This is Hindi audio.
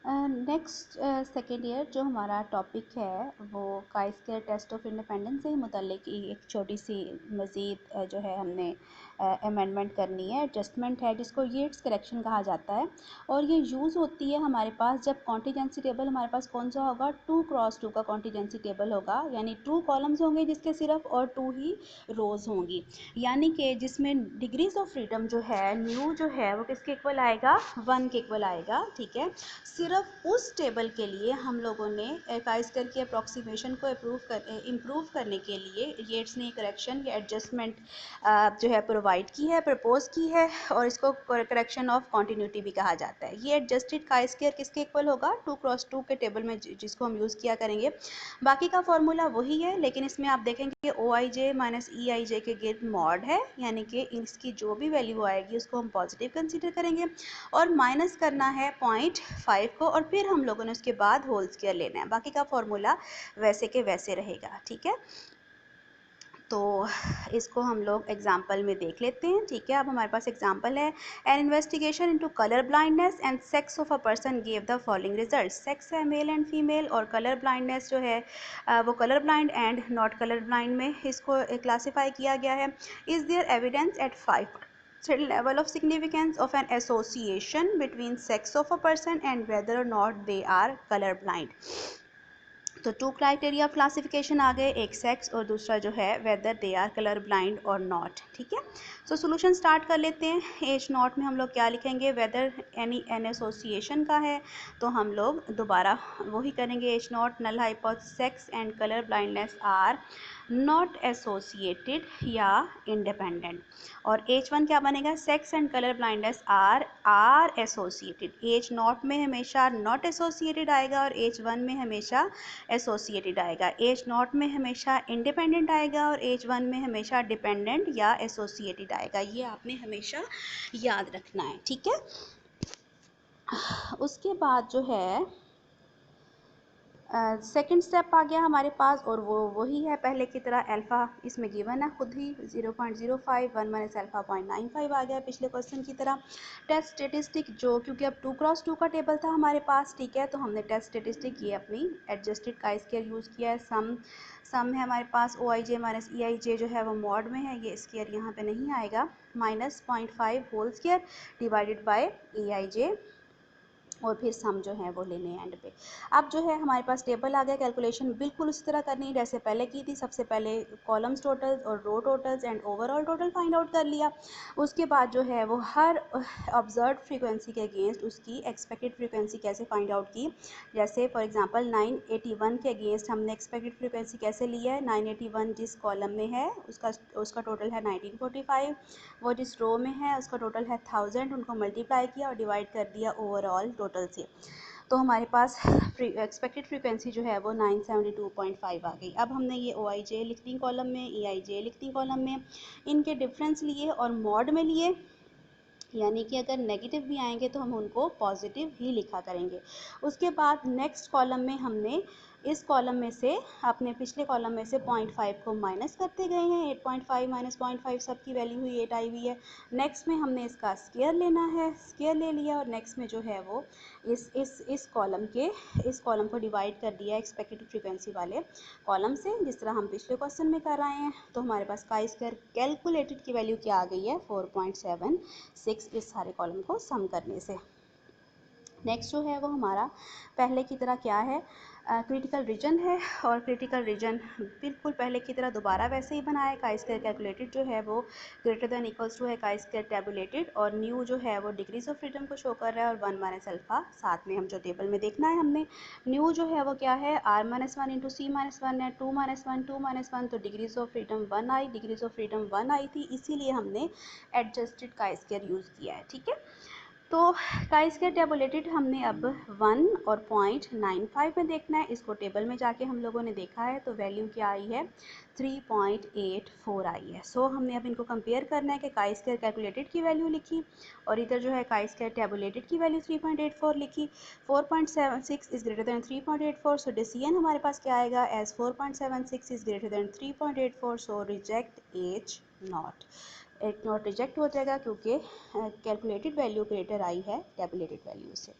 नेक्स्ट सेकेंड ईयर जो हमारा टॉपिक है वो chi square test of independence से मुतल्लिक एक छोटी सी मज़ीद जो है हमने अमेंडमेंट करनी है, एडजस्टमेंट है, जिसको येट्स करेक्शन कहा जाता है। और ये यूज़ होती है हमारे पास जब कॉन्टीजेंसी टेबल हमारे पास कौन सा होगा, 2x2 का कॉन्टीजेंसी टेबल होगा, यानी 2 कॉलम्स होंगे जिसके सिर्फ और 2 ही रोज़ होंगी, यानी कि जिसमें डिग्रीज ऑफ फ्रीडम जो है न्यू जो है वो किसके इक्वल आएगा, 1 के इक्वल आएगा। ठीक है, सिर्फ उस टेबल के लिए हम लोगों ने काई स्क्वायर की अप्रॉक्सीमेशन को इम्प्रूव करने के लिए येट्स ने करेक्शन या एडजस्टमेंट जो है प्रोवाइड की है, प्रपोज की है, और इसको करेक्शन ऑफ कॉन्टीन्यूटी भी कहा जाता है। ये एडजस्टेड काई स्क्वायर किसके इक्वल होगा, 2x2 के टेबल में जिसको हम यूज़ किया करेंगे। बाकी का फॉर्मूला वही है, लेकिन इसमें आप देखेंगे कि OIJ माइनस EIJ के गिर्द मॉड है, यानी कि इसकी जो भी वैल्यू आएगी उसको हम पॉजिटिव कंसीडर करेंगे और माइनस करना है 0.5 को, और फिर हम लोगों ने उसके बाद होल स्क्वायर लेना है। बाकी का फॉर्मूला वैसे के वैसे रहेगा। ठीक है, तो इसको हम लोग एग्जाम्पल में देख लेते हैं। ठीक है, अब हमारे पास एग्जाम्पल है, an investigation into colour blindness and sex of a person give the following result. Sex है मेल एंड फीमेल, और कलर ब्लाइंडनेस जो है वो colour blind and not colour blind में इसको क्लासीफाई किया गया है। Is there evidence at 5 certain level of significance of an association between sex of a person and whether or not they are color blind। तो 2 क्राइटेरिया ऑफ क्लासिफिकेशन आ गए, एक सेक्स और दूसरा जो है whether they are colour blind और नॉट। ठीक है, सो सोल्यूशन स्टार्ट कर लेते हैं। एज नॉट में हम लोग क्या लिखेंगे, वेदर एन एसोसिएशन का है तो हम लोग दोबारा वही करेंगे, H naught null hypothesis sex and colour blindness are not associated या इंडिपेंडेंट। और H1 क्या बनेगा, sex and colour blindness are associated. H naught में हमेशा नॉट एसोसिएटेड आएगा और H1 में हमेशा एसोसिएटेड आएगा। एज नॉट में हमेशा इंडिपेंडेंट आएगा और H1 में हमेशा डिपेंडेंट या एसोसिएटेड आएगा। ये आपने हमेशा याद रखना है। ठीक है, उसके बाद जो है सेकेंड स्टेप आ गया हमारे पास, और वो वही है पहले की तरह। अल्फ़ा इसमें गिवन है खुद ही 0.05, 1 माइनस अल्फ़ा 0.95 आ गया पिछले क्वेश्चन की तरह। टेस्ट स्टेटिस्टिक जो, क्योंकि अब 2x2 का टेबल था हमारे पास, ठीक है, तो हमने टेस्ट स्टेटिस्टिक ये अपनी एडजस्टेड काई स्क्वायर यूज़ किया है। सम है हमारे पास OIJ माइनस EIJ जो है वो मॉड में है, ये स्क्वायर यहाँ पे नहीं आएगा, minus 0.5 whole square divided by EIJ, और फिर सम जो है वो लेने हैं एंड पे। अब जो है हमारे पास टेबल आ गया, कैलकुलेशन बिल्कुल उसी तरह करनी है जैसे पहले की थी। सबसे पहले कॉलम्स टोटल्स और row totals and overall total find out कर लिया। उसके बाद जो है वो हर ऑब्जर्व फ्रीक्वेंसी के अगेंस्ट उसकी एक्सपेक्टेड फ्रीक्वेंसी कैसे फाइंड आउट की। जैसे फॉर एग्जांपल 981 के अगेंस्ट हमने एक्सपेक्टेड फ्रीक्वेंसी कैसे ली है, 981 जिस कॉलम में है उसका टोटल है 1945, वो जिस रो में है उसका टोटल है 1000, उनको मल्टीप्लाई किया और डिवाइड कर दिया ओवरऑल टोटल से, तो हमारे पास एक्सपेक्टेड फ्रीक्वेंसी जो है वो 972.5 आ गई। अब हमने ये OIJ लिख दी कॉलम में, EIJ लिख दी कॉलम में, इनके डिफरेंस लिए और मॉड में लिए, यानी कि अगर नेगेटिव भी आएंगे तो हम उनको पॉजिटिव ही लिखा करेंगे। उसके बाद नेक्स्ट कॉलम में हमने इस कॉलम में से अपने पिछले कॉलम में से 0.5 को माइनस करते गए हैं। 8.5 माइनस 0.5 सबकी वैल्यू हुई 8 आई हुई है। नेक्स्ट में हमने इसका स्क्वायर लेना है, स्क्वायर ले लिया, और नेक्स्ट में जो है वो इस कॉलम को डिवाइड कर दिया एक्सपेक्टेड फ्रीक्वेंसी वाले कॉलम से, जिस तरह हम पिछले क्वेश्चन में कर रहे हैं। तो हमारे पास काई स्क्वायर कैलकुलेटेड की वैल्यू क्या आ गई है, 4.76, इस सारे कॉलम को सम करने से। नेक्स्ट जो है वो हमारा पहले की तरह क्या है, क्रिटिकल रीजन है, और क्रिटिकल रीजन बिल्कुल पहले की तरह दोबारा वैसे ही बनाए। काई स्क्वायर कैलकुलेटेड जो है वो ग्रेटर देन इक्वल्स टू है काई स्क्वायर टैबुलेटेड, और न्यू जो है वो डिग्रीज ऑफ फ्रीडम को शो कर रहा है, और 1 माइनस अल्फा साथ में हम जो टेबल में देखना है हमने। न्यू जो है वो क्या है, R-1 इंटू C-1 है, 2-1 2-1, तो degrees of freedom 1 I, degrees of freedom 1 आई थी, इसीलिए हमने एडजस्टेड काई स्क्वायर यूज़ किया है। ठीक है, तो काई स्क्वायर टैबुलेटेड हमने अब 1 और 0.95 में देखना है। इसको टेबल में जाके हम लोगों ने देखा है तो वैल्यू क्या आई है, 3.84 आई है। सो हमने अब इनको कंपेयर करना है कि काई स्क्वायर कैलकुलेटेड की वैल्यू लिखी और इधर जो है काई स्क्वायर टैबुलेटेड की वैल्यू 3.84 लिखी। 4.76 is greater than 3.84, so decision हमारे पास क्या आएगा, as 4.76 is greater than 3.84, so reject H naught. एक नॉट रिजेक्ट हो जाएगा क्योंकि कैलकुलेटेड वैल्यू ग्रेटर आई है टैबुलेटेड वैल्यू से।